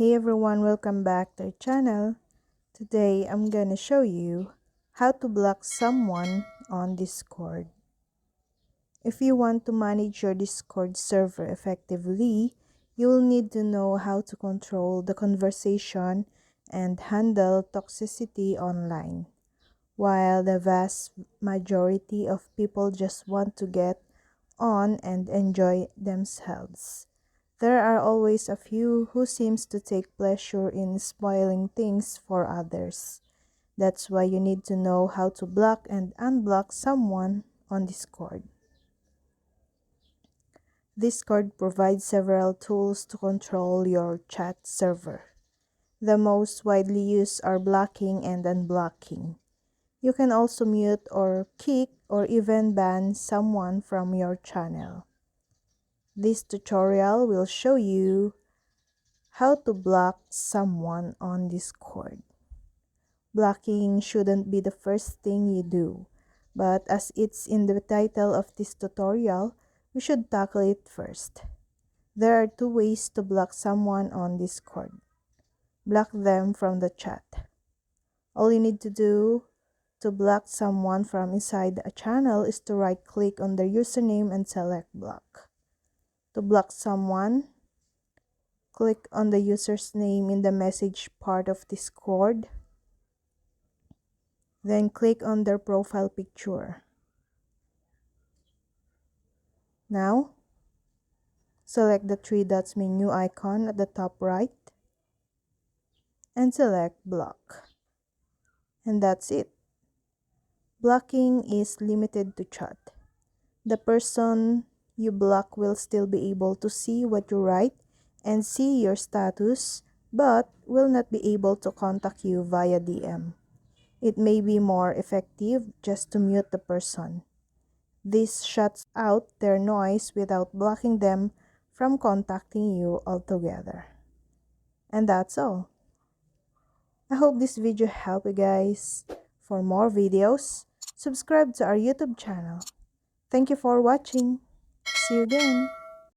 Hey everyone, welcome back to our channel. Today I'm gonna show you how to block someone on Discord. If you want to manage your Discord server effectively, you will need to know how to control the conversation and handle toxicity online. While the vast majority of people just want to get on and enjoy themselves, there are always a few who seems to take pleasure in spoiling things for others. That's why you need to know how to block and unblock someone on Discord. Discord provides several tools to control your chat server. The most widely used are blocking and unblocking. You can also mute or kick or even ban someone from your channel. This tutorial will show you how to block someone on Discord. Blocking shouldn't be the first thing you do, but as it's in the title of this tutorial, we should tackle it first. There are two ways to block someone on Discord. Block them from the chat. All you need to do to block someone from inside a channel is to right-click on their username and select block. To block someone, click on the user's name in the message part of Discord. Then click on their profile picture. Now, select the three dots menu icon at the top right and select block. And that's it. Blocking is limited to chat. The person you block will still be able to see what you write and see your status, but will not be able to contact you via DM. It may be more effective just to mute the person. This shuts out their noise without blocking them from contacting you altogether. And that's all. I hope this video helped you guys. For more videos, subscribe to our YouTube channel. Thank you for watching. See you again.